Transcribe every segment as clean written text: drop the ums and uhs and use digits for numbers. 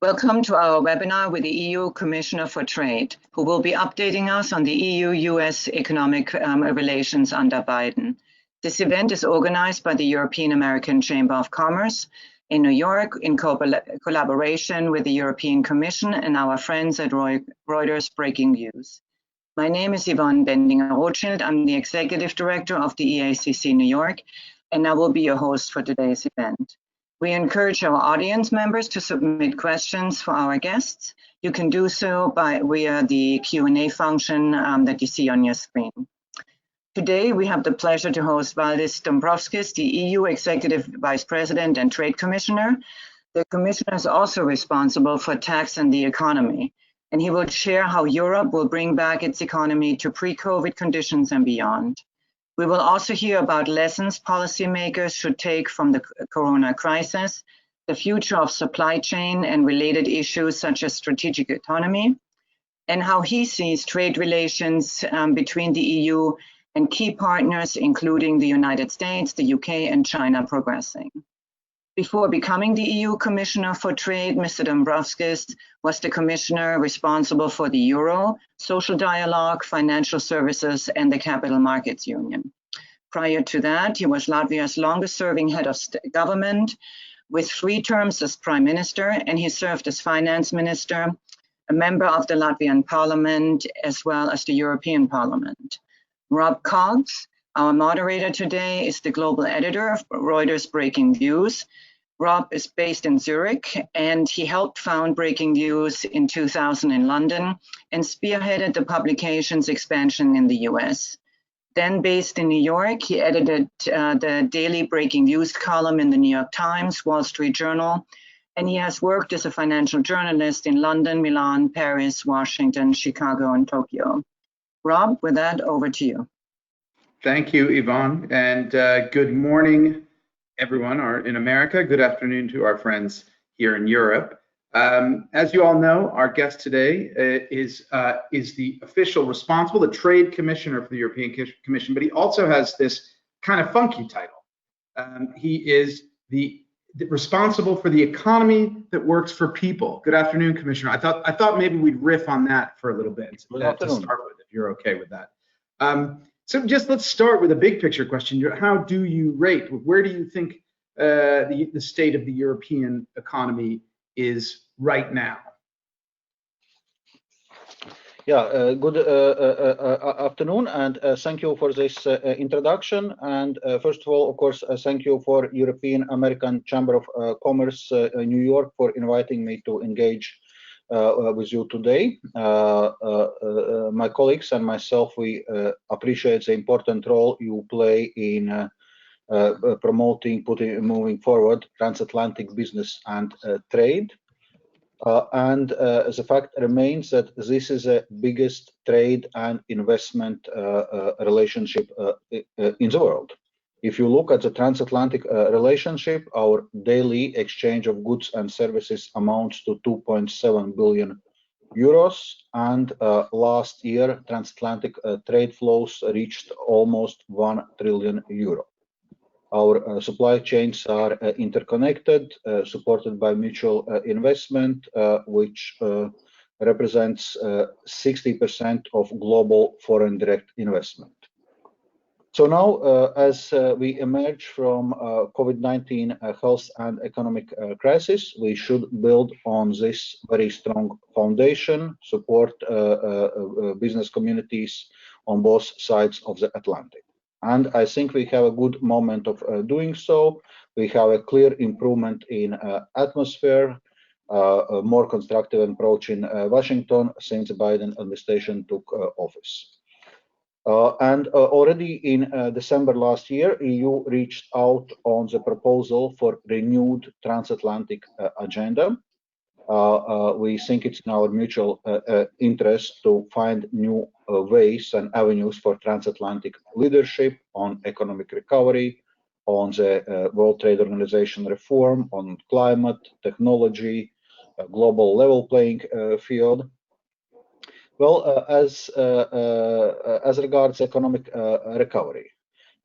Welcome to our webinar with the EU Commissioner for Trade, who will be updating us on the EU-US economic relations under Biden. This event is organized by the European American Chamber of Commerce in New York in collaboration with the European Commission and our friends at Reuters Breaking News. My name is Yvonne Bendinger-Rothschild. I'm the Executive Director of the EACC New York, and I will be your host for today's event. We encourage our audience members to submit questions for our guests. You can do so via the Q&A function that you see on your screen. Today, we have the pleasure to host Valdis Dombrovskis, the EU Executive Vice President and Trade Commissioner. The Commissioner is also responsible for tax and the economy, and he will share how Europe will bring back its economy to pre-COVID conditions and beyond. We will also hear about lessons policymakers should take from the corona crisis, the future of supply chain and related issues such as strategic autonomy, and how he sees trade relations between the EU and key partners, including the United States, the UK, and China progressing. Before becoming the EU Commissioner for Trade, Mr. Dombrovskis was the Commissioner responsible for the Euro, social dialogue, financial services, and the Capital Markets Union. Prior to that, he was Latvia's longest-serving head of government with 3 terms as Prime Minister, and he served as Finance Minister, a member of the Latvian Parliament, as well as the European Parliament. Rob Cox, our moderator today, is the global editor of Reuters Breaking News. Rob is based in Zurich, and he helped found Breaking News in 2000 in London and spearheaded the publication's expansion in the US. Then based in New York, he edited the daily Breaking News column in the New York Times, Wall Street Journal, and he has worked as a financial journalist in London, Milan, Paris, Washington, Chicago, and Tokyo. Rob, with that, over to you. Thank you, Yvonne, and good morning, everyone in America. Good afternoon to our friends here in Europe. As you all know, our guest today is the official responsible, the Trade Commissioner for the European Commission, but he also has this kind of funky title. He is the responsible for the economy that works for people. Good afternoon, Commissioner. I thought maybe we'd riff on that for a little bit to start with, if you're okay with that. So just let's start with a big picture question. How do you rate? Where do you think the state of the European economy is right now? Yeah, good afternoon, and thank you for this introduction. And first of all, of course, thank you for European American Chamber of Commerce New York for inviting me to engage with you today. My colleagues and myself, we appreciate the important role you play in promoting, moving forward transatlantic business and trade. And the fact remains that this is the biggest trade and investment relationship in the world. If you look at the transatlantic relationship, our daily exchange of goods and services amounts to 2.7 billion euros, and last year transatlantic trade flows reached almost 1 trillion euro. Our supply chains are interconnected, supported by mutual investment, which represents 60% of global foreign direct investment. So now, as we emerge from COVID-19 health and economic crisis, we should build on this very strong foundation, support business communities on both sides of the Atlantic. And I think we have a good moment of doing so. We have a clear improvement in atmosphere, a more constructive approach in Washington since the Biden administration took office. And already in December last year, EU reached out on the proposal for renewed transatlantic agenda. We think it's in our mutual interest to find new ways and avenues for transatlantic leadership on economic recovery, on the World Trade Organization reform, on climate, technology, global level playing field. Well, as regards economic recovery,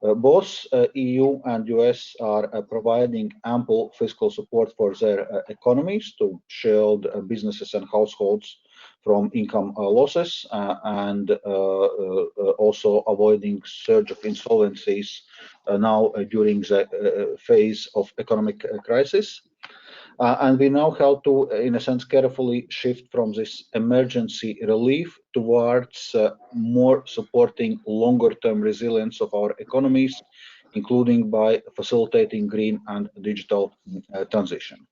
Both EU and US are providing ample fiscal support for their economies to shield businesses and households from income losses and also avoiding surge of insolvencies now during the phase of economic crisis. And we now have to, in a sense, carefully shift from this emergency relief towards more supporting longer-term resilience of our economies, including by facilitating green and digital transition.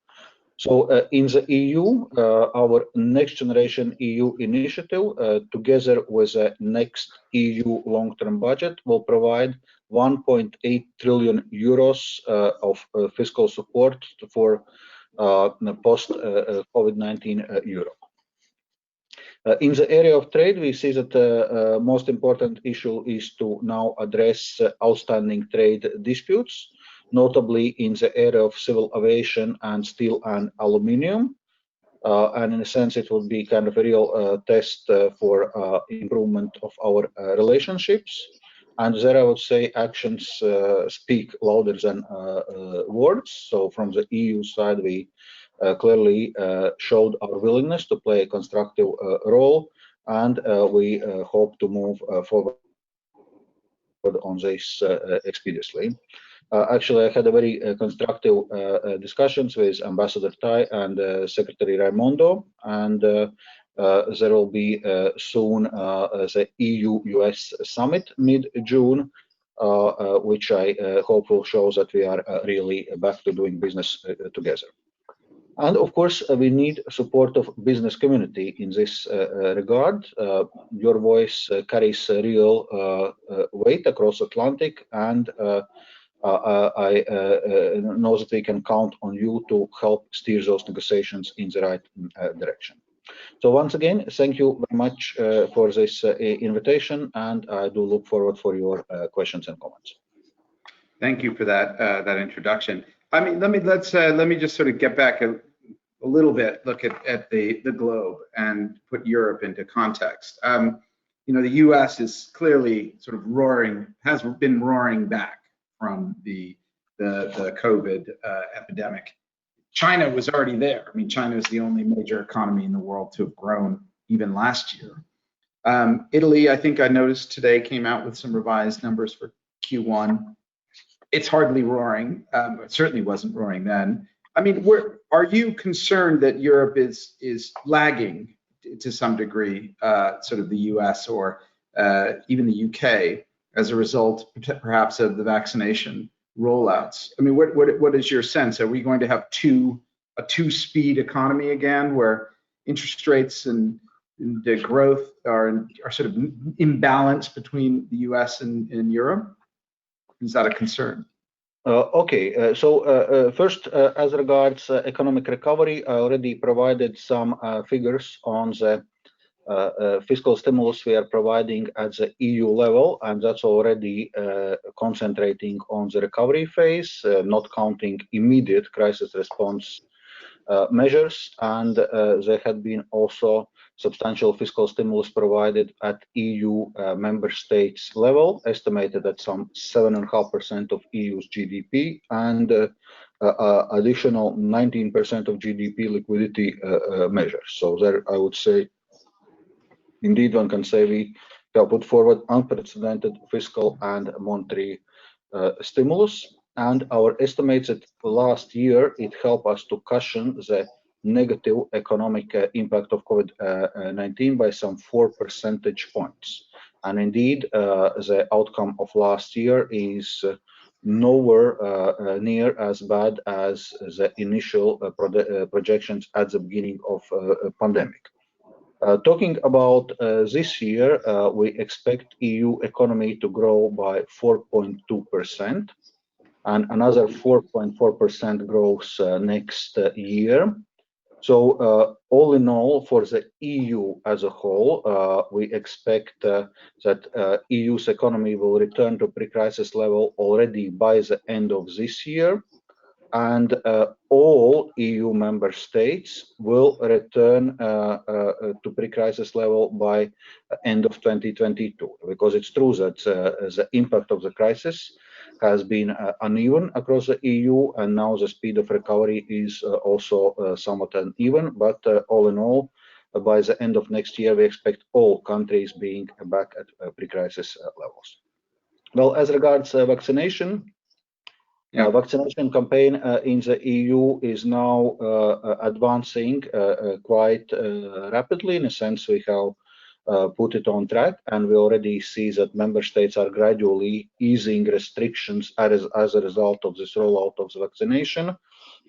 So in the EU, our Next Generation EU initiative, together with the next EU long-term budget, will provide 1.8 trillion euros of fiscal support for post-COVID-19 Europe. In the area of trade, we see that the most important issue is to now address outstanding trade disputes, notably in the area of civil aviation and steel and aluminium. And in a sense, it will be kind of a real test for improvement of our relationships. And there I would say actions speak louder than words. So from the EU side, we clearly showed our willingness to play a constructive role, and we hope to move forward on this expeditiously. Actually, I had a very constructive discussions with Ambassador Tai and Secretary Raimondo, and there will be soon the EU-US summit mid-June, which I hope will show that we are really back to doing business together. And of course, we need support of business community in this regard. Your voice carries real weight across Atlantic, and I know that we can count on you to help steer those negotiations in the right direction. So once again, thank you very much for this invitation, and I do look forward for your questions and comments. Thank you for that introduction. I mean, let me just sort of get back a little bit, look at the globe and put Europe into context. You know, the U.S. is clearly sort of has been roaring back from the COVID epidemic. China was already there. I mean, China is the only major economy in the world to have grown even last year. Italy, I think I noticed today, came out with some revised numbers for Q1. It's hardly roaring. It certainly wasn't roaring then. I mean, are you concerned that Europe is lagging to some degree, sort of the US or even the UK, as a result, perhaps, of the vaccination rollouts? I mean, what is your sense? Are we going to have a two-speed economy again, where interest rates and the growth are sort of imbalanced between the US and Europe? Is that a concern? Okay, so first, as regards economic recovery, I already provided some figures on the fiscal stimulus we are providing at the EU level, and that's already concentrating on the recovery phase, not counting immediate crisis response measures. And there had been also substantial fiscal stimulus provided at EU member states level, estimated at some 7.5% of EU's GDP, and additional 19% of GDP liquidity measures. So there, I would say, indeed, one can say we have put forward unprecedented fiscal and monetary stimulus. And our estimates that last year, it helped us to cushion the negative economic impact of COVID-19 by some 4 percentage points. And indeed, the outcome of last year is nowhere near as bad as the initial projections at the beginning of pandemic. Talking about this year, we expect EU economy to grow by 4.2%. and another 4.4% growth next year. So all in all, for the EU as a whole, we expect that EU's economy will return to pre-crisis level already by the end of this year, and all EU member states will return to pre-crisis level by end of 2022, because it's true that the impact of the crisis has been uneven across the EU, and now the speed of recovery is also somewhat uneven. But all in all, by the end of next year, we expect all countries being back at pre-crisis levels. Well, as regards vaccination, vaccination campaign in the EU is now advancing quite rapidly. In a sense, we have put it on track, and we already see that member states are gradually easing restrictions as a result of this rollout of the vaccination.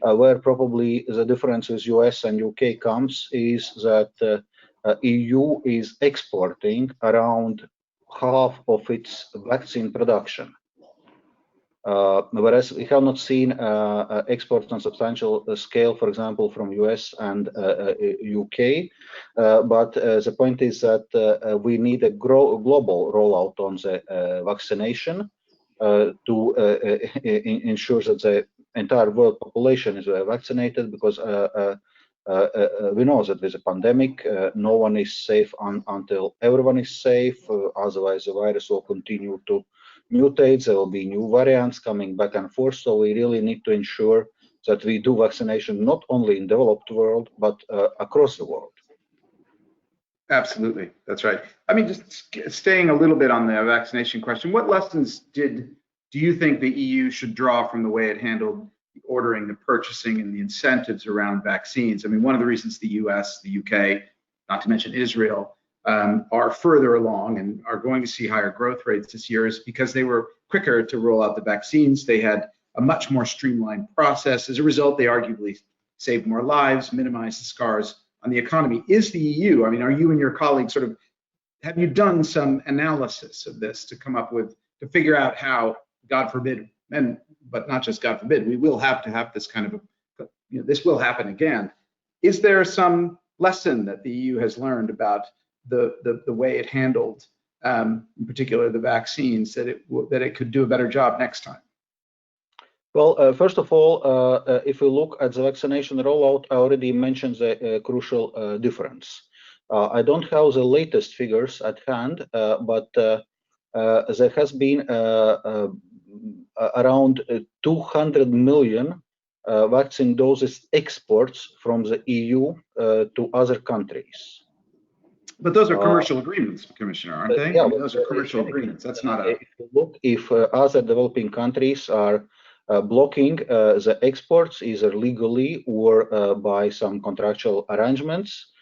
Where probably the difference with US and UK comes is that EU is exporting around half of its vaccine production. Whereas we have not seen exports on substantial scale, for example, from US and UK. But the point is that we need a global rollout on the vaccination to ensure that the entire world population is vaccinated, because we know that with a pandemic, no one is safe until everyone is safe. Otherwise, the virus will continue to mutate. There will be new variants coming back and forth. So we really need to ensure that we do vaccination not only in developed world, but across the world. Absolutely, that's right. I mean, just staying a little bit on the vaccination question, what lessons do you think the EU should draw from the way it handled the ordering, the purchasing, and the incentives around vaccines? I mean, one of the reasons the US, the UK, not to mention Israel, are further along and are going to see higher growth rates this year is because they were quicker to roll out the vaccines. They had a much more streamlined process. As a result, they arguably saved more lives, minimized the scars on the economy. Is the EU, I mean, are you and your colleagues have you done some analysis of this to come up with, to figure out how, God forbid, but not just God forbid, we will have to have this kind of, this will happen again. Is there some lesson that the EU has learned about the way it handled, in particular, the vaccines, that it could do a better job next time? Well, first of all, if we look at the vaccination rollout, I already mentioned the crucial difference. I don't have the latest figures at hand, but there has been around 200 million vaccine doses exports from the EU to other countries. But those are commercial agreements, Commissioner, aren't they? Yeah, I mean, those are commercial agreements. That's not a. If other developing countries are blocking the exports, either legally or by some contractual arrangements,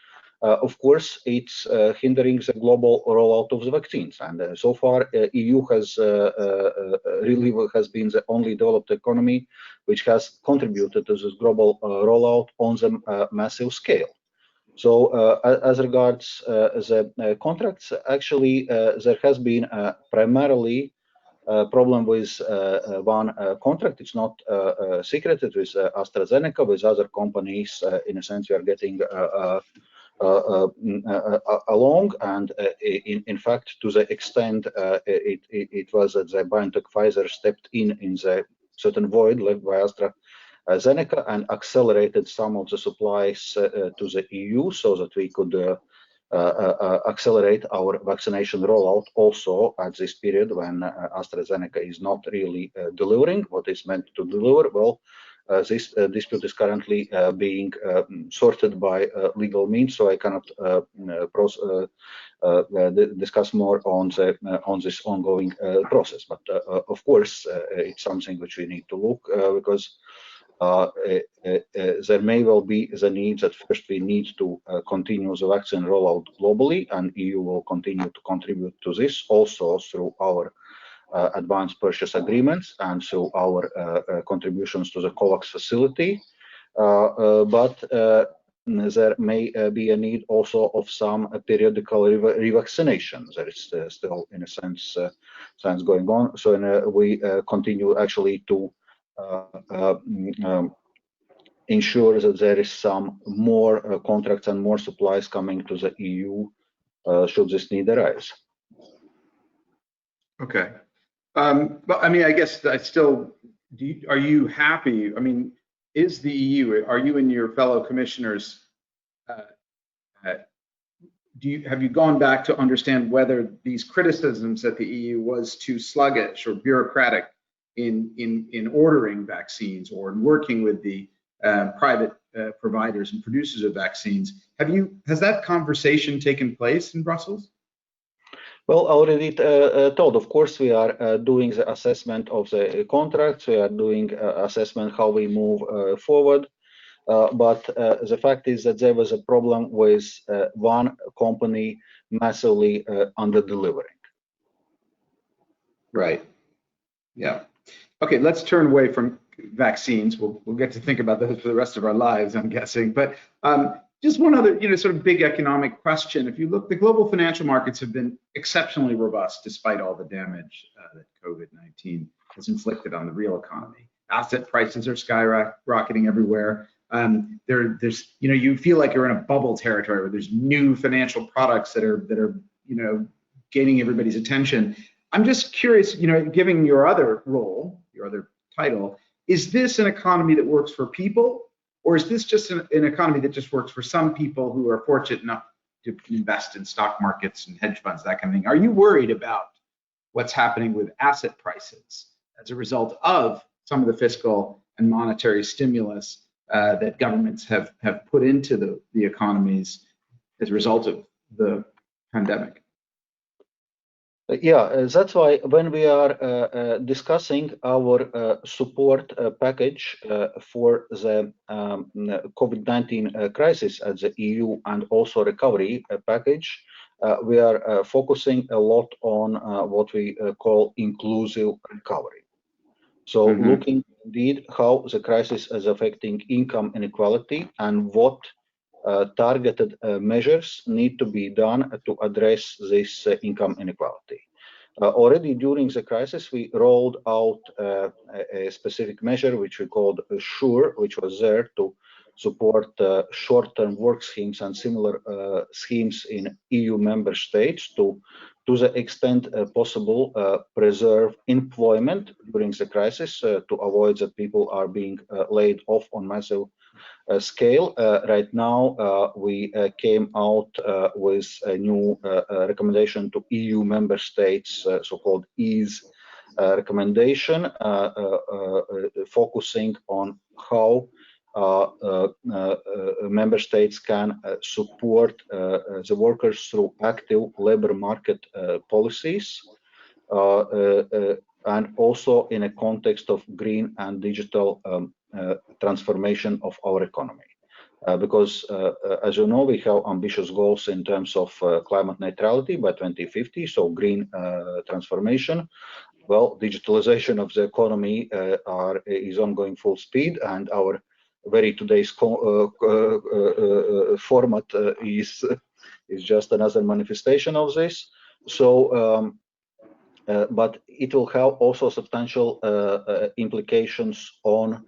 of course, it's hindering the global rollout of the vaccines. And so far, EU has really been the only developed economy which has contributed to this global rollout on the massive scale. So as regards the contracts, actually, there has been primarily problem with one contract. It's not secret. It was AstraZeneca. With other companies, in a sense, we are getting along, and in fact, to the extent it was that the BioNTech Pfizer stepped in the certain void left by AstraZeneca and accelerated some of the supplies to the EU so that we could accelerate our vaccination rollout also at this period when AstraZeneca is not really delivering what is meant to deliver. Well, this dispute is currently being sorted by legal means, so I cannot discuss more on this ongoing process. But of course, it's something which we need to look because there may well be the need that first we need to continue the vaccine rollout globally, and EU will continue to contribute to this also through our advanced purchase agreements and through our contributions to the COVAX facility. But there may be a need also of some periodical revaccination. There is still, in a sense, going on. So we continue actually to ensure that there is some more contracts and more supplies coming to the EU should this need arise. Okay. But I mean, I guess I still, are you happy? I mean, is the EU, are you and your fellow commissioners, have you gone back to understand whether these criticisms that the EU was too sluggish or bureaucratic in ordering vaccines or in working with the private providers and producers of vaccines. Has that conversation taken place in Brussels? Well, I already told, of course, we are doing the assessment of the contracts, we are doing assessment how we move forward, but the fact is that there was a problem with one company massively under-delivering. Right, yeah. Okay, let's turn away from vaccines. We'll get to think about those for the rest of our lives, I'm guessing, but just one other, sort of big economic question. If you look, the global financial markets have been exceptionally robust despite all the damage that COVID-19 has inflicted on the real economy. Asset prices are skyrocketing everywhere. There's, you feel like you're in a bubble territory where there's new financial products that are, gaining everybody's attention. I'm just curious, given your other role, your other title, is this an economy that works for people? Or is this just an economy that just works for some people who are fortunate enough to invest in stock markets and hedge funds, that kind of thing? Are you worried about what's happening with asset prices as a result of some of the fiscal and monetary stimulus that governments have put into the economies as a result of the pandemic? Yeah, that's why when we are discussing our support package for the COVID-19 crisis at the EU and also recovery package, we are focusing a lot on what we call inclusive recovery. So looking indeed how the crisis is affecting income inequality and what targeted measures need to be done to address this income inequality. Already during the crisis, we rolled out a specific measure which we called SURE, which was there to support short-term work schemes and similar schemes in EU member states to the extent possible preserve employment during the crisis to avoid that people are being laid off on massive scale. Right now, we came out with a new recommendation to EU member states, so-called EASE recommendation, focusing on how member states can support the workers through active labor market policies, and also in a context of green and digital transformation of our economy. Because as you know, we have ambitious goals in terms of climate neutrality by 2050, so green transformation. Well, digitalization of the economy is ongoing full speed, and our very today's format is just another manifestation of this. So, but it will have also substantial implications on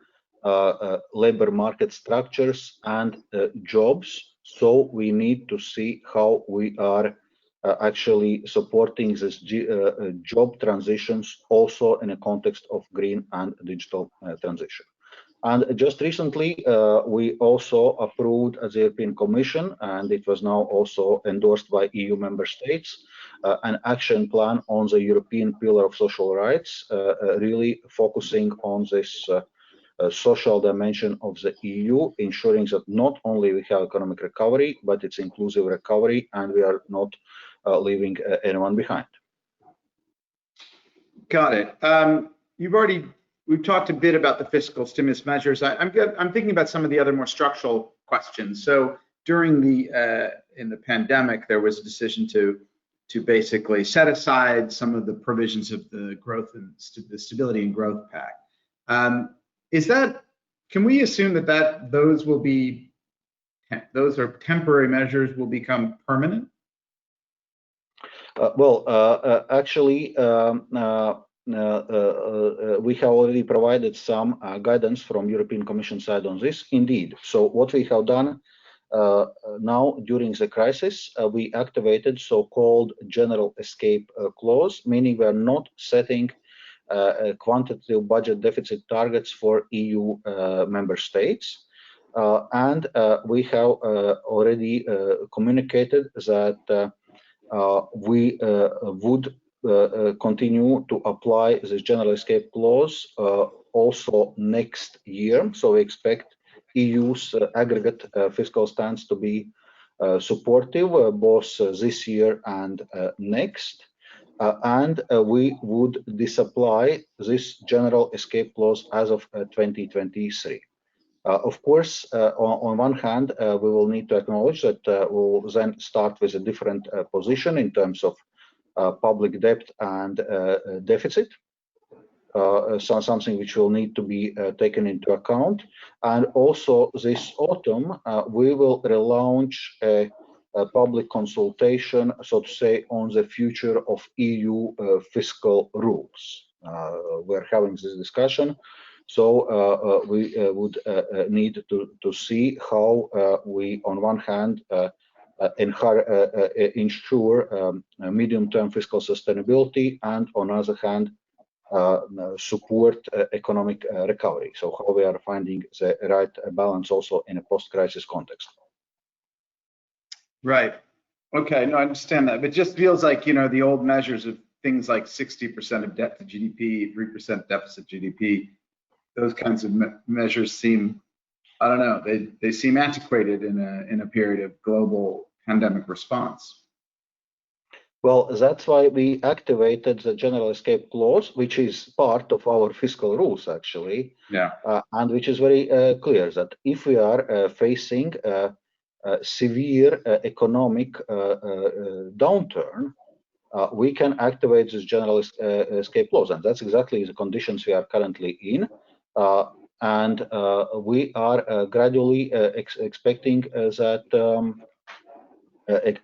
labor market structures and jobs. So we need to see how we are actually supporting this job transitions also in a context of green and digital transition. And just recently, we also approved as the European Commission, and it was now also endorsed by EU member states, an action plan on the European Pillar of Social Rights, really focusing on this social dimension of the EU, ensuring that not only we have economic recovery, but it's inclusive recovery, and we are not leaving anyone behind. Got it. We've talked a bit about the fiscal stimulus measures. I'm thinking about some of the other more structural questions. So during in the pandemic, there was a decision to basically set aside some of the provisions of the growth and the Stability and Growth Pact. Can we assume that those are temporary measures will become permanent? Actually, we have already provided some guidance from European Commission side on this. Indeed. So what we have done now during the crisis, we activated so-called general escape clause, meaning we are not setting quantitative budget deficit targets for EU member states. And we have already communicated that we would continue to apply this general escape clause also next year. So we expect EU's aggregate fiscal stance to be supportive both this year and next. And we would disapply this general escape clause as of 2023. Of course, on one hand, we will need to acknowledge that we'll then start with a different position in terms of public debt and deficit, so something which will need to be taken into account. And also this autumn, we will relaunch a public consultation, so to say, on the future of EU fiscal rules. We're having this discussion. So we would need to see how we, on one hand, ensure medium-term fiscal sustainability, and on the other hand, support economic recovery. So how we are finding the right balance also in a post-crisis context. Right. Okay. No, I understand that. But it just feels like, you know, the old measures of things like 60% of debt to GDP, 3% deficit GDP, those kinds of measures seem, I don't know, they seem antiquated in a period of global pandemic response. Well, that's why we activated the general escape clause, which is part of our fiscal rules, actually. Yeah. And which is very clear that if we are facing a severe economic downturn, we can activate this general escape clause, and that's exactly the conditions we are currently in. And we are gradually expecting that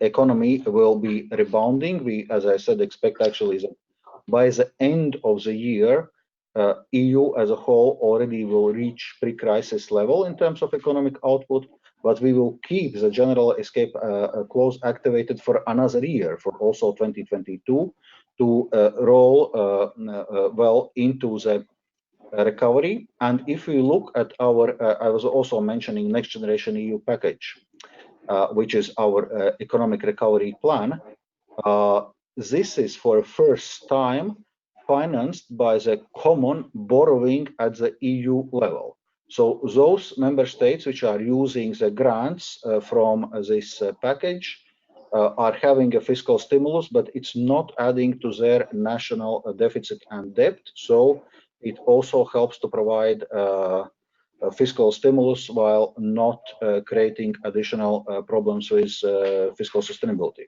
economy will be rebounding. We, as I said, expect actually that by the end of the year, EU as a whole already will reach pre-crisis level in terms of economic output, but we will keep the general escape clause activated for another year, for also 2022, to roll well into the recovery. And if we look at our, I was also mentioning Next Generation EU package, which is our economic recovery plan. This is for the first time financed by the common borrowing at the EU level. So those member states which are using the grants from this package are having a fiscal stimulus, but it's not adding to their national deficit and debt. So it also helps to provide fiscal stimulus while not creating additional problems with fiscal sustainability.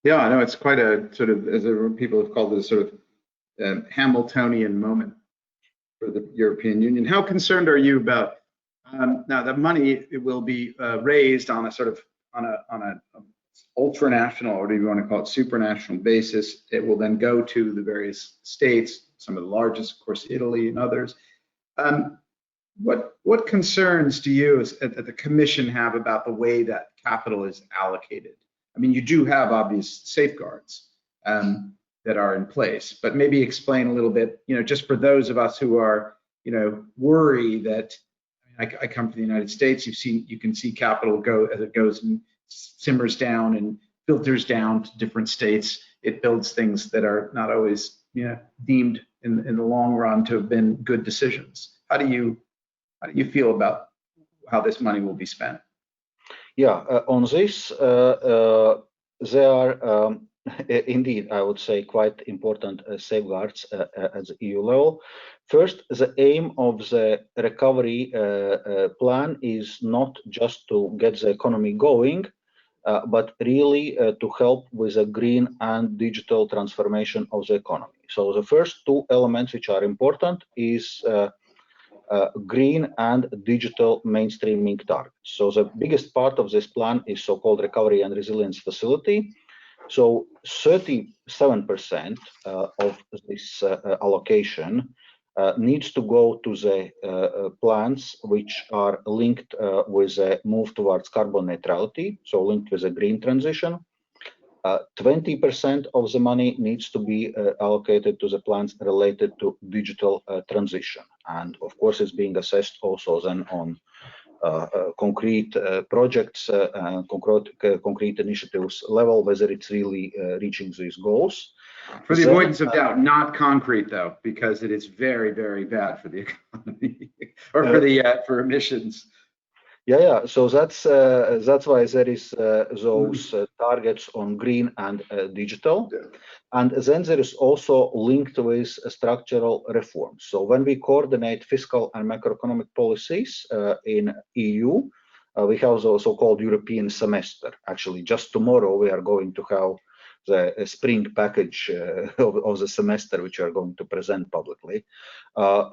Yeah, I know it's quite a sort of, as people have called it, a sort of Hamiltonian moment for the European Union. How concerned are you about now the money it will be raised on a sort of on a ultranational, or whatever you want to call it, supranational basis? It will then go to the various states, some of the largest, of course, Italy and others. What concerns do you at the Commission have about the way that capital is allocated? I mean, you do have obvious safeguards that are in place, but maybe explain a little bit, you know, just for those of us who are, you know, worry that, I come from the United States, you can see capital go as it goes and simmers down and filters down to different states. It builds things that are not always, you know, deemed in the long run to have been good decisions. How do you feel about how this money will be spent? Yeah, on this, there are indeed, I would say, quite important safeguards at the EU level. First, the aim of the recovery plan is not just to get the economy going, but really to help with a green and digital transformation of the economy. So the first two elements which are important is green and digital mainstreaming targets. So the biggest part of this plan is so-called Recovery and Resilience Facility. So 37% of this allocation needs to go to the plans which are linked with a move towards carbon neutrality, so linked with a green transition. 20% of the money needs to be allocated to the plans related to digital transition. And of course, it's being assessed also then on concrete projects, concrete initiatives level, whether it's really reaching these goals. For the avoidance of doubt, not concrete though, because it is very, very bad for the economy or for the for emissions. Yeah. So that's why there is those targets on green and digital, and then there is also linked with structural reforms. So when we coordinate fiscal and macroeconomic policies in EU, we have the so-called European semester. Actually, just tomorrow we are going to have the spring package of the semester, which we are going to present publicly. There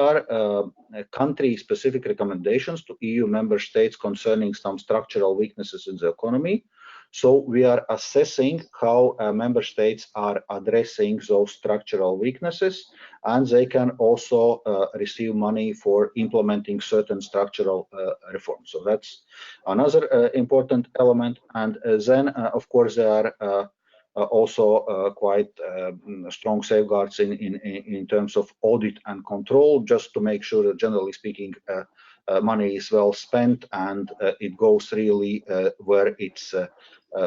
are country-specific recommendations to EU member states concerning some structural weaknesses in the economy. So we are assessing how member states are addressing those structural weaknesses, and they can also receive money for implementing certain structural reforms. So that's another important element. And then, of course, there are also quite strong safeguards in terms of audit and control, just to make sure that, generally speaking, money is well spent and it goes really where it's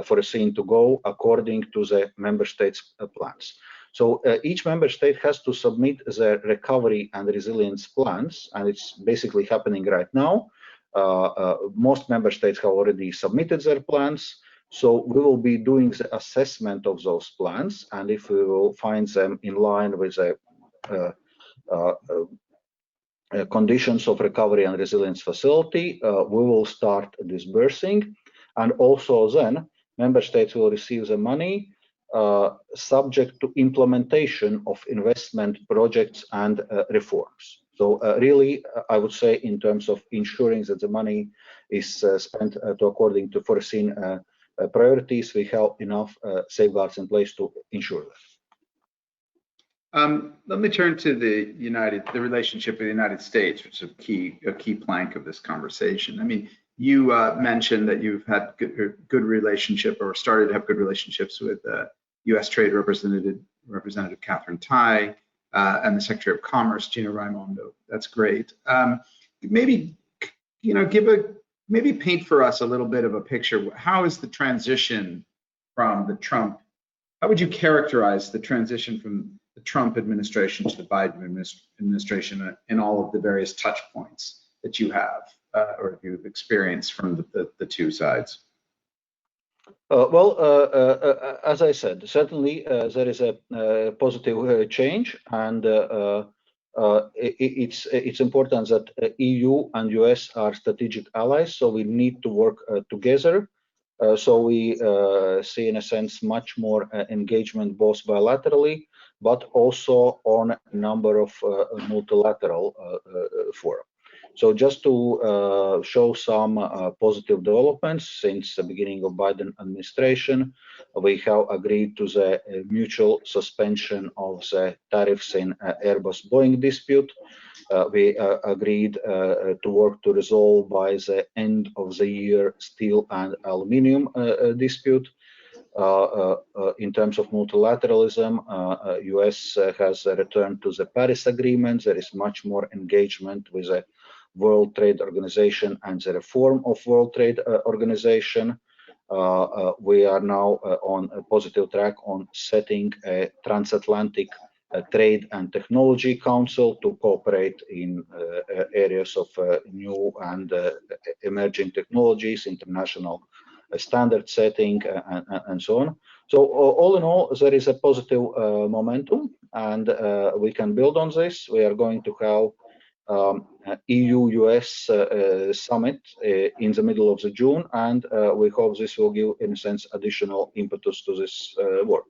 foreseen to go according to the member states' plans. So each member state has to submit their recovery and resilience plans, and it's basically happening right now. Most member states have already submitted their plans. So we will be doing the assessment of those plans, and if we will find them in line with the conditions of recovery and resilience facility, we will start disbursing, and also then member states will receive the money subject to implementation of investment projects and reforms. So really, I would say, in terms of ensuring that the money is spent according to foreseen priorities, we have enough safeguards in place to ensure that. Let me turn to the relationship with the United States, which is a key plank of this conversation. I mean, you mentioned that you've had good relationship, or started to have good relationships with U.S. Trade Representative Catherine Tai and the Secretary of Commerce Gina Raimondo. That's great. Maybe maybe paint for us a little bit of a picture. How is the transition from the Trump? How would you characterize the transition from the Trump administration to the Biden administration in all of the various touch points that you have or you've experienced from the two sides? As I said, certainly there is a positive change, and it's important that EU and US are strategic allies, so we need to work together. So we see, in a sense, much more engagement both bilaterally, but also on a number of multilateral fora. So just to show some positive developments since the beginning of Biden administration, we have agreed to the mutual suspension of the tariffs in Airbus-Boeing dispute. We agreed to work to resolve by the end of the year steel and aluminium dispute. In terms of multilateralism, US has returned to the Paris Agreement. There is much more engagement with the World Trade Organization and the reform of World Trade Organization. We are now on a positive track on setting a transatlantic Trade and Technology Council to cooperate in areas of new and emerging technologies, international standard setting, and so on. So all in all, there is a positive momentum, and we can build on this. We are going to have EU-US summit in the middle of June, and we hope this will give, in a sense, additional impetus to this work.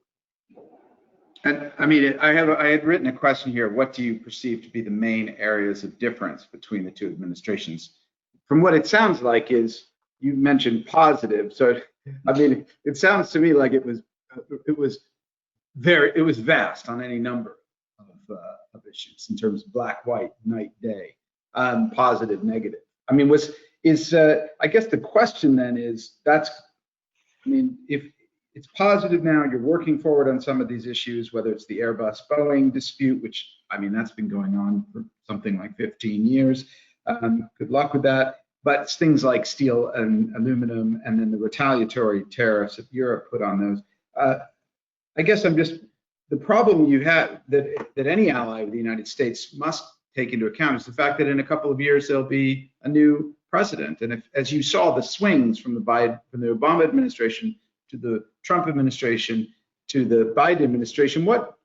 And I mean, I had written a question here. What do you perceive to be the main areas of difference between the two administrations? From what it sounds like is, you mentioned positive. So, I mean, it sounds to me like it was vast on any number of issues in terms of black, white, night, day, positive, negative. I mean, I guess the question then is, if it's positive now, you're working forward on some of these issues, whether it's the Airbus-Boeing dispute, which, I mean, that's been going on for something like 15 years. Good luck with that. But it's things like steel and aluminum, and then the retaliatory tariffs that Europe put on those. I guess the problem you have that any ally of the United States must take into account is the fact that in a couple of years there'll be a new president, and if, as you saw, the swings from the Obama administration to the Trump administration to the Biden administration, what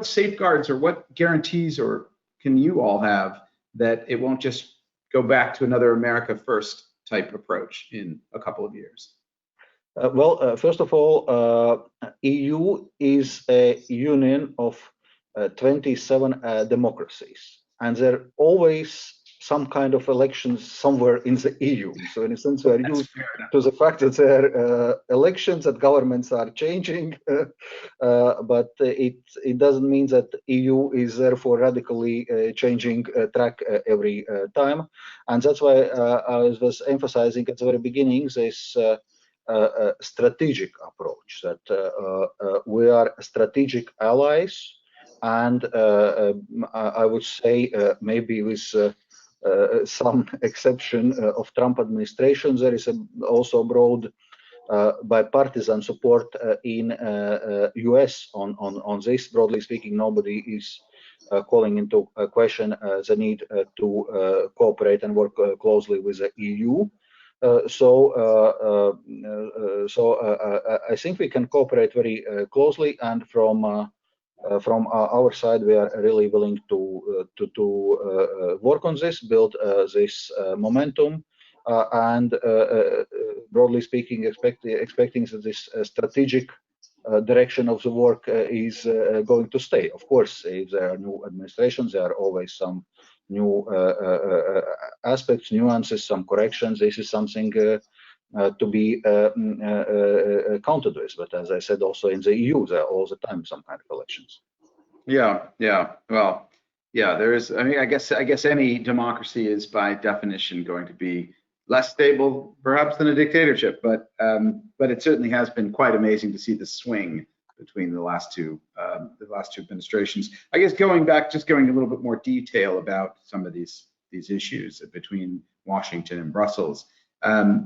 safeguards or what guarantees or can you all have that it won't just go back to another America first type approach in a couple of years? First of all, EU is a union of 27 democracies, and there are always some kind of elections somewhere in the EU. So in a sense, we are used to the fact that there are elections, that governments are changing, but it doesn't mean that EU is therefore radically changing track every time. And that's why I was emphasizing at the very beginning this strategic approach, that we are strategic allies, and I would say maybe with some exception of Trump administration, there is also broad bipartisan support in US on this. Broadly speaking, nobody is calling into question the need to cooperate and work closely with the EU. So I think we can cooperate very closely, and from our side, we are really willing to work on this, build this momentum, and broadly speaking, expecting that this strategic direction of the work is going to stay. Of course, if there are new administrations, there are always some new aspects, nuances, some corrections. This is something to be counted with. But as I said, also in the EU, there are all the time some kind of elections. Yeah. Well, yeah, there is. I mean, I guess any democracy is by definition going to be less stable, perhaps, than a dictatorship. But it certainly has been quite amazing to see the swing between the last two administrations. I guess going a little bit more detail about some of these issues between Washington and Brussels. So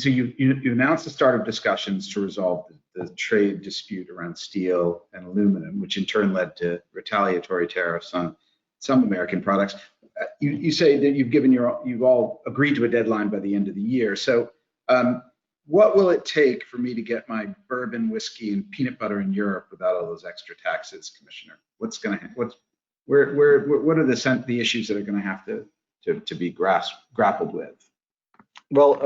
you announced the start of discussions to resolve the trade dispute around steel and aluminum, which in turn led to retaliatory tariffs on some American products. You say that you've all agreed to a deadline by the end of the year. So what will it take for me to get my bourbon, whiskey, and peanut butter in Europe without all those extra taxes, Commissioner? What are the issues that are going to have to be grappled with? Well,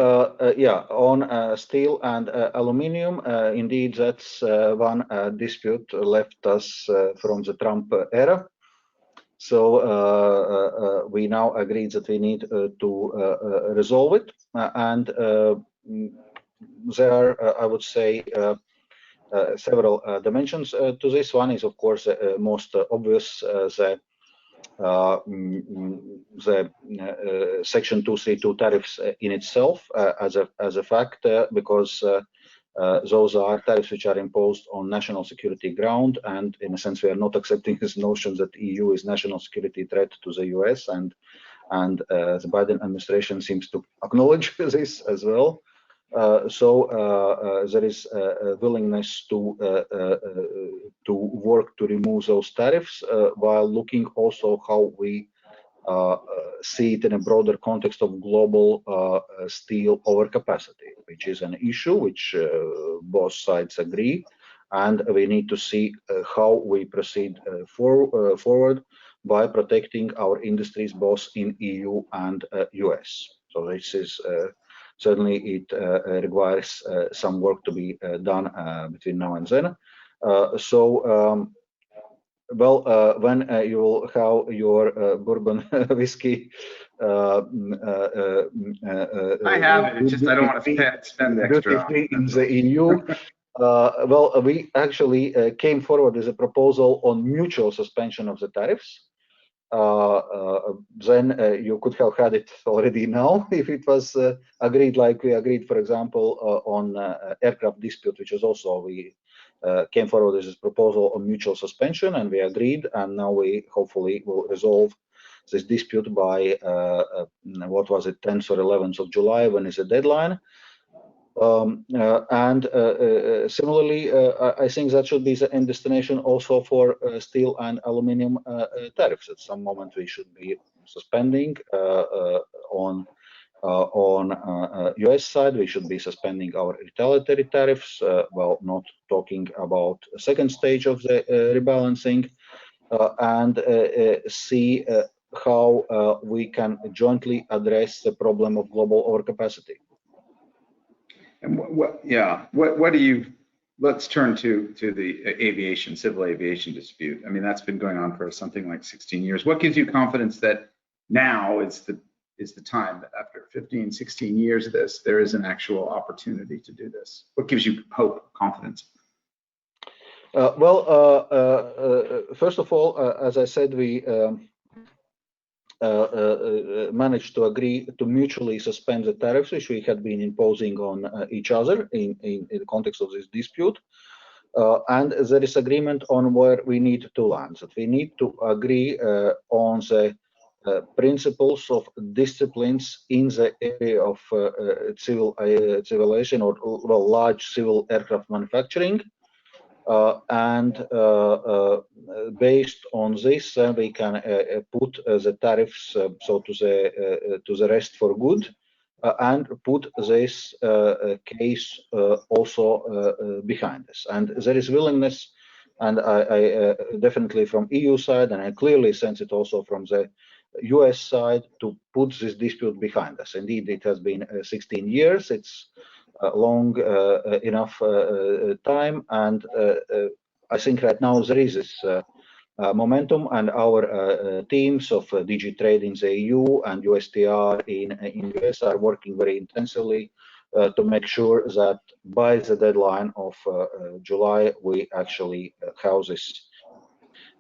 yeah, on steel and aluminium, indeed, that's one dispute left us from the Trump era. So we now agreed that we need to resolve it, and there are, I would say, several dimensions to this. One is, of course, most obvious, the Section 232 tariffs in itself as a fact, because those are tariffs which are imposed on national security ground, and in a sense we are not accepting this notion that EU is national security threat to the US, and the Biden administration seems to acknowledge this as well. So there is a willingness to work to remove those tariffs, while looking also how we see it in a broader context of global steel overcapacity, which is an issue which both sides agree, and we need to see how we proceed forward by protecting our industries both in EU and US. So this is certainly it requires some work to be done between now and then. Well, when you will have your bourbon whiskey, I have it. It's just I don't want to spend extra in the EU. Well, we actually came forward with a proposal on mutual suspension of the tariffs. Then you could have had it already now if it was agreed, like we agreed, for example, on aircraft dispute, which is also we came forward with this proposal on mutual suspension, and we agreed, and now we hopefully will resolve this dispute by what was it, 10th or 11th of July, when is the deadline. Similarly, I think that should be the end destination also for steel and aluminium tariffs. At some moment, we should be suspending on US side. We should be suspending our retaliatory tariffs, while not talking about a second stage of the rebalancing, and see how we can jointly address the problem of global overcapacity. And what do you? Let's turn to the civil aviation dispute. I mean, that's been going on for something like 16 years. What gives you confidence that now is the time that after 15, 16 years of this, there is an actual opportunity to do this? What gives you hope, confidence? First of all, as I said, we managed to agree to mutually suspend the tariffs which we had been imposing on each other in the context of this dispute. And there is agreement on where we need to land. That we need to agree on the principles of disciplines in the area of civil aviation or large civil aircraft manufacturing. Based on this, we can put the tariffs to the rest for good, and put this case also behind us. And there is willingness, and I definitely from EU side, and I clearly sense it also from the US side, to put this dispute behind us. Indeed, it has been 16 years. It's long enough time, and I think right now there is this momentum, and our teams of DG Trade in the EU and USTR in US are working very intensively to make sure that by the deadline of July we actually have this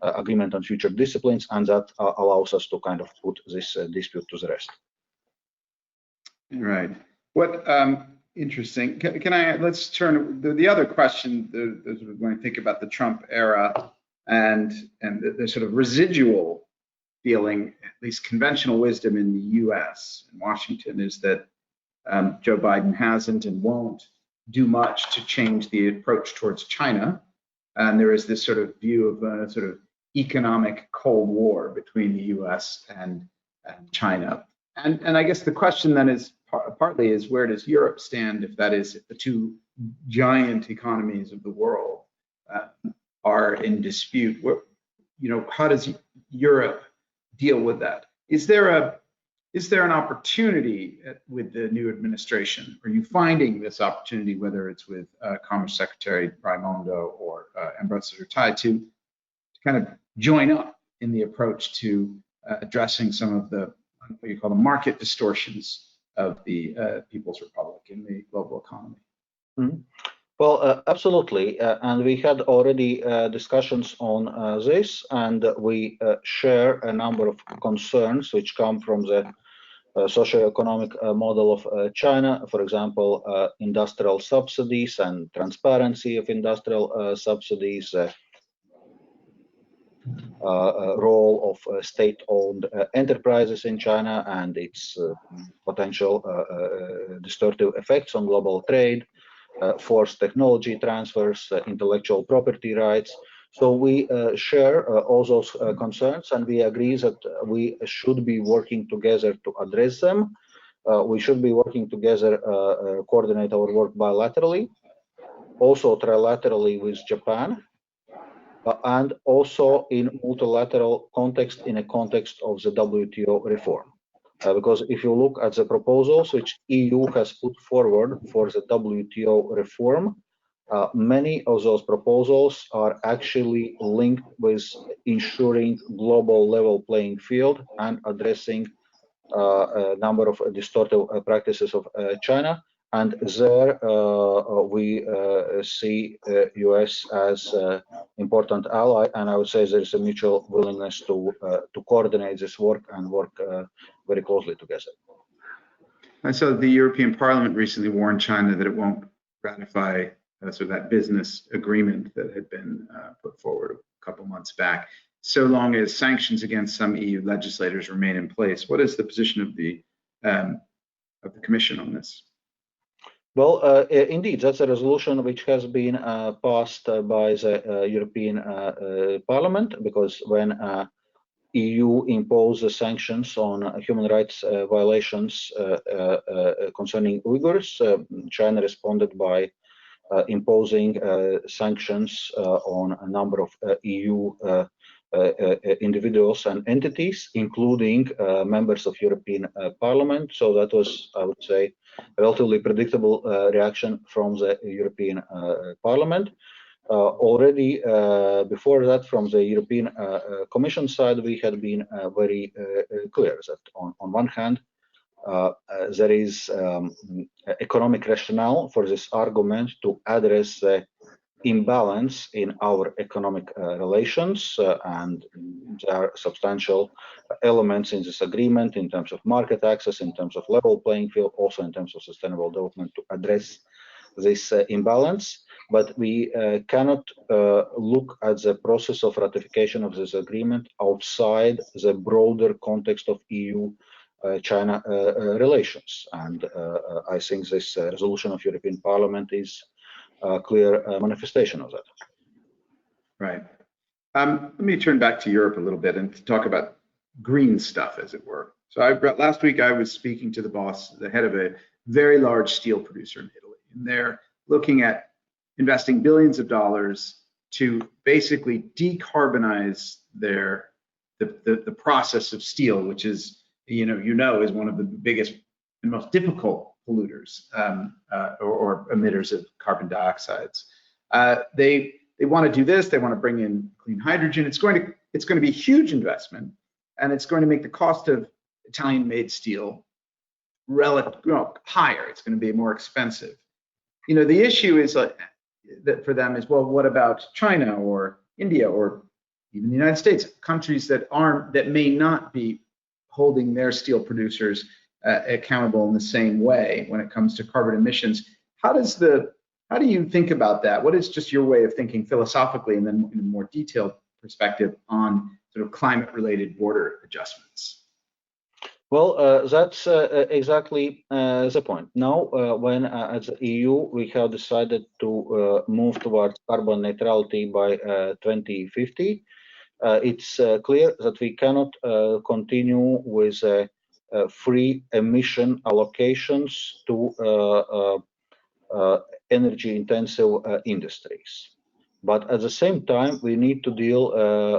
agreement on future disciplines, and that allows us to kind of put this dispute to the rest. Right. What interesting. Let's turn the other question. When I think about the Trump era and the sort of residual feeling, at least conventional wisdom in the U.S. and Washington, is that Joe Biden hasn't and won't do much to change the approach towards China, and there is this sort of view of a sort of economic Cold War between the U.S. and China. And I guess the question then is partly is, where does Europe stand if that is, if the two giant economies of the world are in dispute? How does Europe deal with that? Is there an opportunity with the new administration? Are you finding this opportunity, whether it's with Commerce Secretary Raimondo or Ambassador Tai, to kind of join up in the approach to addressing some of the what you call the market distortions of the People's Republic in the global economy? Mm-hmm. Well, absolutely, and we had already discussions on this, and we share a number of concerns which come from the socio-economic model of China. For example, industrial subsidies and transparency of industrial subsidies, role of state-owned enterprises in China and its potential distortive effects on global trade, forced technology transfers, intellectual property rights. So we share all those concerns, and we agree that we should be working together to address them. We should be working together, coordinate our work bilaterally, also trilaterally with Japan, and also in multilateral context, in a context of the WTO reform. Because if you look at the proposals which EU has put forward for the WTO reform, many of those proposals are actually linked with ensuring global level playing field and addressing a number of distortive practices of China. And there we see US as an important ally, and I would say there is a mutual willingness to coordinate this work and work very closely together. And so the European Parliament recently warned China that it won't ratify that business agreement that had been put forward a couple months back, so long as sanctions against some EU legislators remain in place. What is the position of the Commission on this? Well, indeed, that's a resolution which has been passed by the European Parliament, because when EU imposes sanctions on human rights violations concerning Uyghurs, China responded by imposing sanctions on a number of EU individuals and entities, including members of European Parliament. So that was, I would say, a relatively predictable reaction from the European Parliament. Already before that, from the European Commission side, we had been very clear that on one hand, there is economic rationale for this argument to address the imbalance in our economic relations, and there are substantial elements in this agreement in terms of market access, in terms of level playing field, also in terms of sustainable development to address this imbalance. But we cannot look at the process of ratification of this agreement outside the broader context of EU-China relations. And I think this resolution of European Parliament is a clear manifestation of that. Right. Let me turn back to Europe a little bit and talk about green stuff, as it were. So last week I was speaking to the head of a very large steel producer in Italy, and they're looking at investing billions of dollars to basically decarbonize the process of steel, which is is one of the biggest and most difficult polluters or emitters of carbon dioxides. They want to do this. They want to bring in clean hydrogen. It's going to be a huge investment, and it's going to make the cost of Italian-made steel higher. It's going to be more expensive. The issue is that for them is, well, what about China or India or even the United States, countries that may not be holding their steel producers accountable in the same way when it comes to carbon emissions? How do you think about that? What is just your way of thinking philosophically, and then in a more detailed perspective on sort of climate-related border adjustments? Well, that's exactly the point. Now, when as the EU we have decided to move towards carbon neutrality by 2050, it's clear that we cannot continue with free emission allocations to energy-intensive industries. But at the same time, we need to deal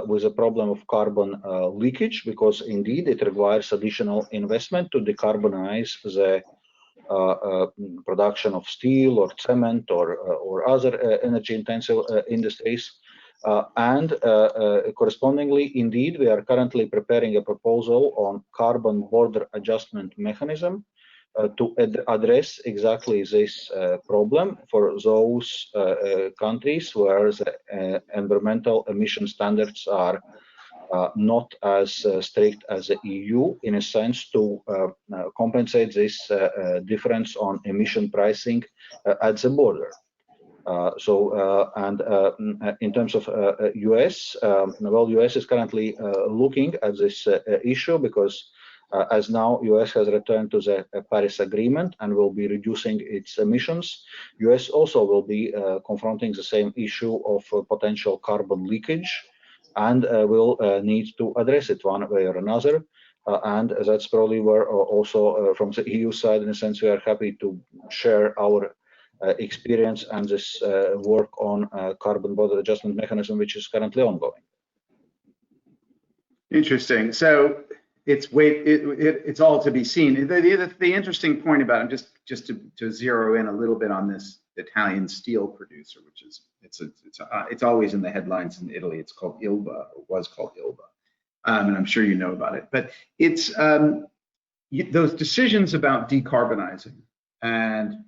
with the problem of carbon leakage, because indeed it requires additional investment to decarbonize the production of steel or cement or other energy-intensive industries. And correspondingly, indeed, we are currently preparing a proposal on carbon border adjustment mechanism to address exactly this problem for those countries where the environmental emission standards are not as strict as the EU, in a sense to compensate this difference on emission pricing at the border. In terms of US, well, US is currently looking at this issue, because as now US has returned to the Paris Agreement and will be reducing its emissions, US also will be confronting the same issue of potential carbon leakage, and will need to address it one way or another. And that's probably where also from the EU side, in a sense, we are happy to share our experience and this work on carbon border adjustment mechanism, which is currently ongoing. Interesting. So it's all to be seen. The interesting point about it, just to zero in a little bit on this Italian steel producer, which is it's always in the headlines in Italy. It's called Ilva, or was called Ilva, and I'm sure you know about it. But it's those decisions about decarbonizing and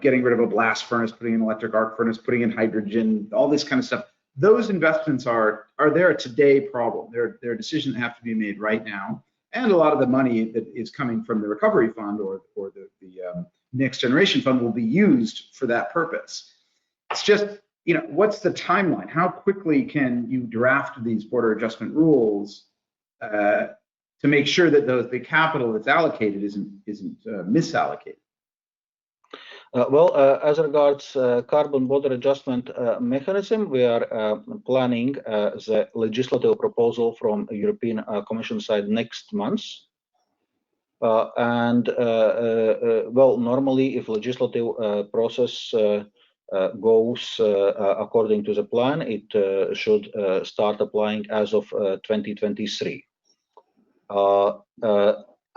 getting rid of a blast furnace, putting in an electric arc furnace, putting in hydrogen, all this kind of stuff. Those investments are there a today problem. They're decisions that have to be made right now, and a lot of the money that is coming from the recovery fund or the next generation fund will be used for that purpose. It's just, what's the timeline? How quickly can you draft these border adjustment rules to make sure that the capital that's allocated isn't misallocated? As regards carbon border adjustment mechanism, we are planning the legislative proposal from European Commission side next month. Normally, if legislative process goes according to the plan, it should start applying as of 2023.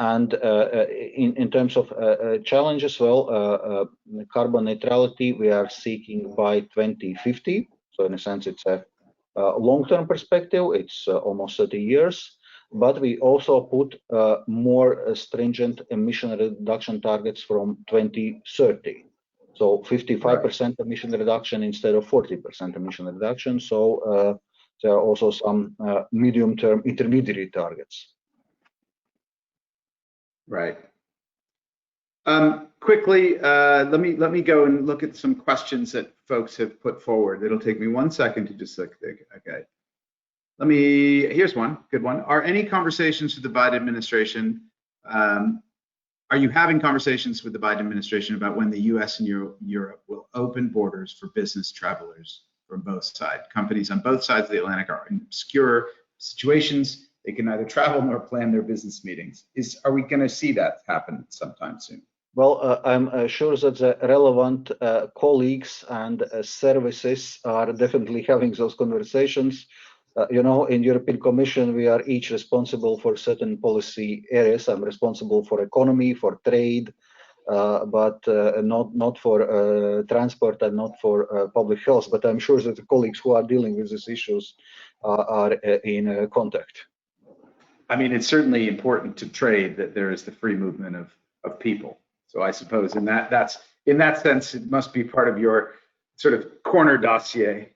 In terms of challenges, carbon neutrality we are seeking by 2050. So in a sense, it's a long-term perspective. It's almost 30 years. But we also put more stringent emission reduction targets from 2030. So 55% emission reduction instead of 40% emission reduction. So there are also some medium-term intermediary targets. Right. Quickly, let me go and look at some questions that folks have put forward. It'll take me 1 second to just look. Okay. Here's one, good one. Are any conversations with the Biden administration, are you having conversations with the Biden administration about when the US and Europe will open borders for business travelers from both sides? Companies on both sides of the Atlantic are in obscure situations. They can neither travel nor plan their business meetings. Are we going to see that happen sometime soon? Well, I'm sure that the relevant colleagues and services are definitely having those conversations. You know, in European Commission, we are each responsible for certain policy areas. I'm responsible for economy, for trade, but not for transport and not for public health. But I'm sure that the colleagues who are dealing with these issues are in contact. I mean, it's certainly important to trade that there is the free movement of people. So I suppose in that sense, it must be part of your sort of corner dossier.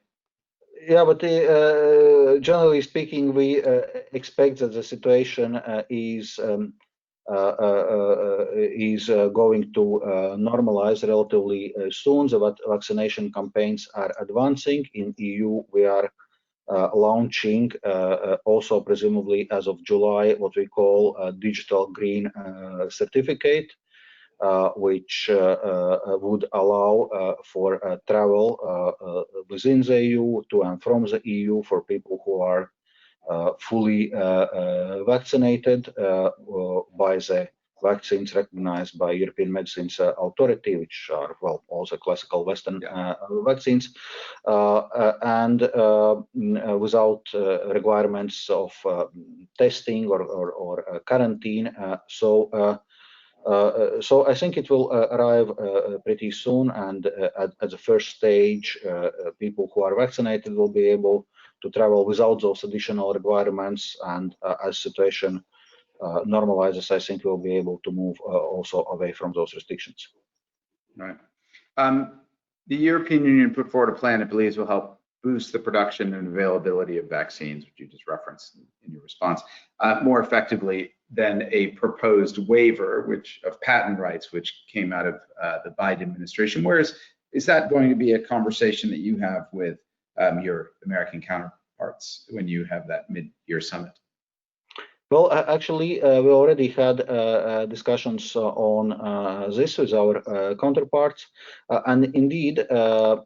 Yeah, but generally speaking, we expect that the situation is going to normalize relatively soon. The vaccination campaigns are advancing. In EU, we are launching also presumably as of July what we call a digital green certificate, which would allow for travel within the EU to and from the EU for people who are fully vaccinated by the vaccines recognized by European Medicines Authority, which are, well, also classical Western vaccines, and without requirements of testing or quarantine. So I think it will arrive pretty soon, and at the first stage, people who are vaccinated will be able to travel without those additional requirements, and as situation normalizes, I think we'll be able to move also away from those restrictions. Right. The European Union put forward a plan it believes will help boost the production and availability of vaccines, which you just referenced in your response, more effectively than a proposed waiver of patent rights, which came out of the Biden administration. Is that going to be a conversation that you have with your American counterparts when you have that mid-year summit? Well, actually, we already had discussions on this with our counterparts, and indeed, from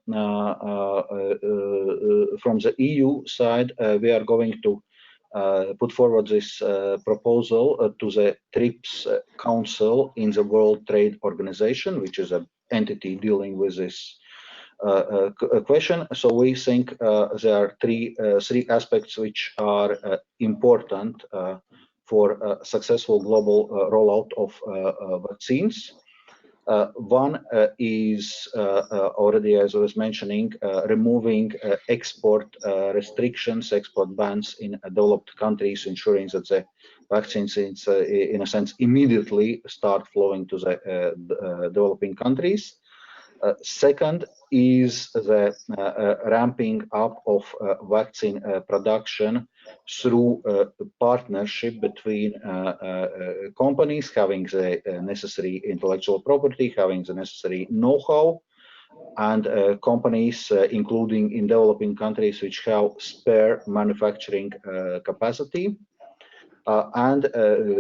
the EU side, we are going to put forward this proposal to the TRIPS Council in the World Trade Organization, which is an entity dealing with this question. So we think there are three aspects which are important for successful global rollout of vaccines. One is already, as I was mentioning, removing export restrictions, export bans in developed countries, ensuring that the vaccines, in a sense, immediately start flowing to the developing countries. Second is the ramping up of vaccine production through partnership between companies having the necessary intellectual property, having the necessary know-how, and companies, including in developing countries, which have spare manufacturing capacity. And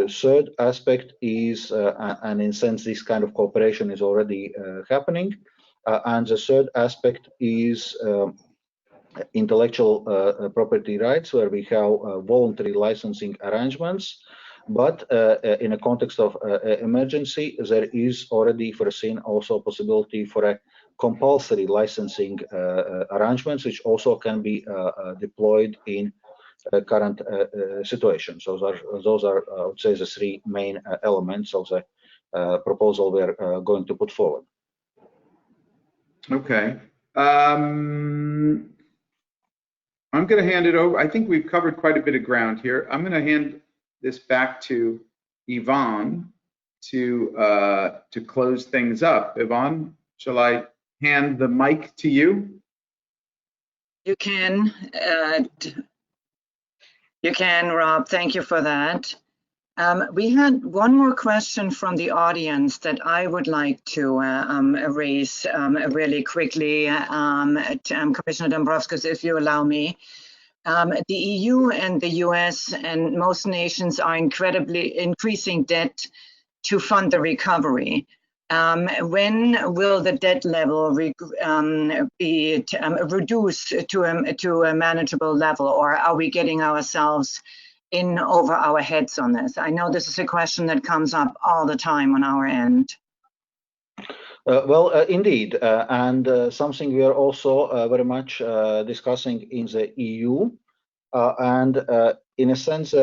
third aspect is, and in a sense, this kind of cooperation is already happening. And the third aspect is intellectual property rights, where we have voluntary licensing arrangements. But in a context of emergency, there is already foreseen also a possibility for a compulsory licensing arrangements, which also can be deployed in current situation. So those are I would say, the three main elements of the proposal we're going to put forward. Okay. I'm going to hand it over. I think we've covered quite a bit of ground here. I'm going to hand this back to Ivan to close things up. Ivan, shall I hand the mic to you? You can. You can, Rob. Thank you for that. We had one more question from the audience that I would like to raise really quickly, Commissioner Dombrovskis, if you allow me. The EU and the US and most nations are incredibly increasing debt to fund the recovery. When will the debt level be reduced to a manageable level, or are we getting ourselves in over our heads on this? I know this is a question that comes up all the time on our end. Well, indeed, and something we are also very much discussing in the EU, and in a sense,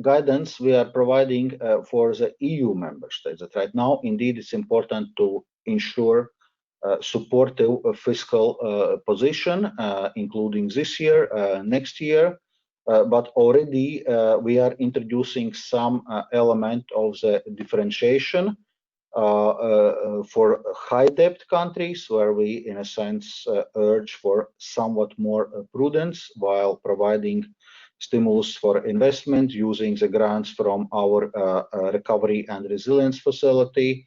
guidance we are providing for the EU member states. That right now, indeed, it's important to ensure supportive fiscal position, including this year, next year. But already we are introducing some element of the differentiation for high debt countries, where we, in a sense, urge for somewhat more prudence while providing stimulus for investment using the grants from our recovery and resilience facility,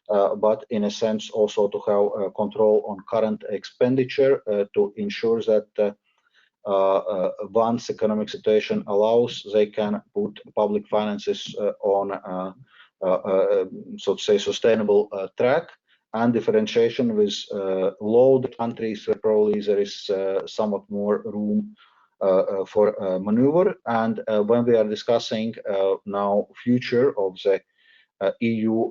but in a sense also to have control on current expenditure to ensure that once economic situation allows, they can put public finances on so to say sustainable track, and differentiation with low countries where probably there is somewhat more room for maneuver. And when we are discussing now future of the EU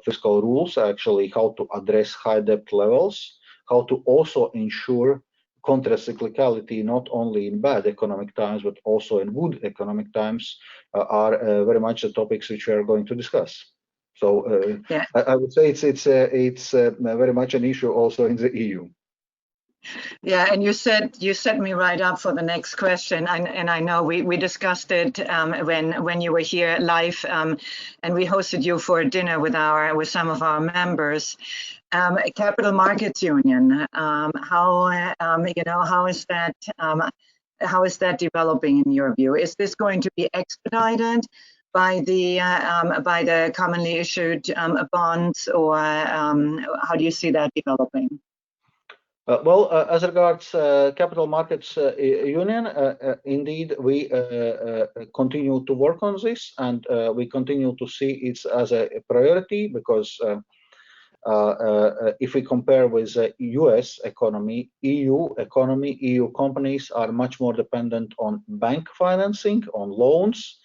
fiscal rules, actually how to address high debt levels, how to also ensure counter-cyclicality not only in bad economic times but also in good economic times are very much the topics which we are going to discuss. So yeah. I would say it's very much an issue also in the EU. Yeah, and you set me right up for the next question, and I know we discussed it when you were here live, and we hosted you for dinner with some of our members. Capital Markets Union, how is that developing in your view? Is this going to be expedited by the commonly issued bonds, or how do you see that developing? Well, as regards Capital Markets Union, indeed, we continue to work on this, and we continue to see it as a priority, because if we compare with the US economy, EU companies are much more dependent on bank financing, on loans,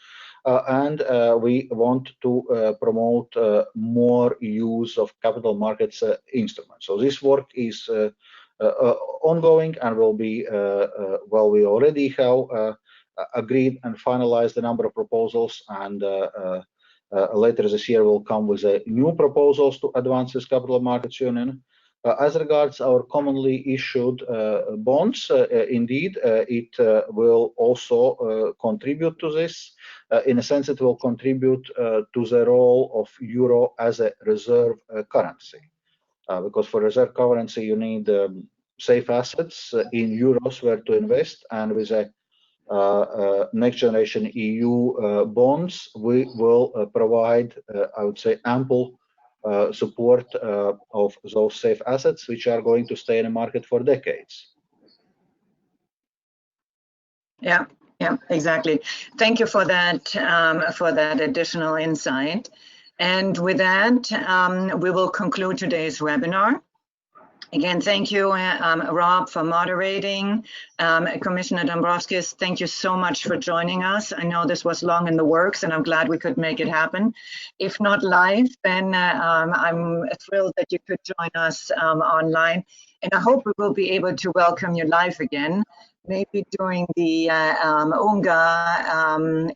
and we want to promote more use of capital markets instruments. So this work is ongoing, and will be well, we already have agreed and finalized a number of proposals, and later this year will come with new proposals to advance this Capital Markets Union. As regards our commonly issued bonds, indeed, it will also contribute to this. In a sense, it will contribute to the role of euro as a reserve currency. Because for reserve currency, you need safe assets in euros where to invest, and with a next generation EU bonds, we will provide, I would say, ample support of those safe assets, which are going to stay in the market for decades. Yeah. Yeah, exactly. Thank you for that additional insight. And with that, we will conclude today's webinar. Again, thank you, Rob, for moderating. Commissioner Dombrovskis, thank you so much for joining us. I know this was long in the works, and I'm glad we could make it happen. If not live, then I'm thrilled that you could join us online. And I hope we will be able to welcome you live again, maybe during the UNGA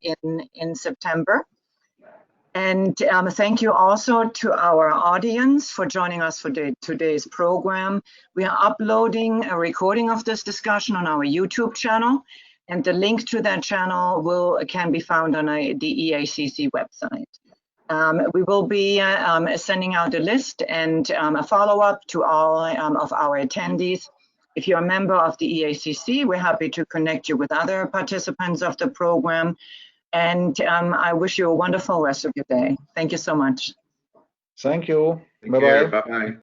in September. And thank you also to our audience for joining us for today's program. We are uploading a recording of this discussion on our YouTube channel, and the link to that channel can be found on the EACC website. We will be sending out a list and a follow-up to all of our attendees. If you're a member of the EACC, we're happy to connect you with other participants of the program. And I wish you a wonderful rest of your day. Thank you so much. Thank you. Bye-bye. Bye-bye.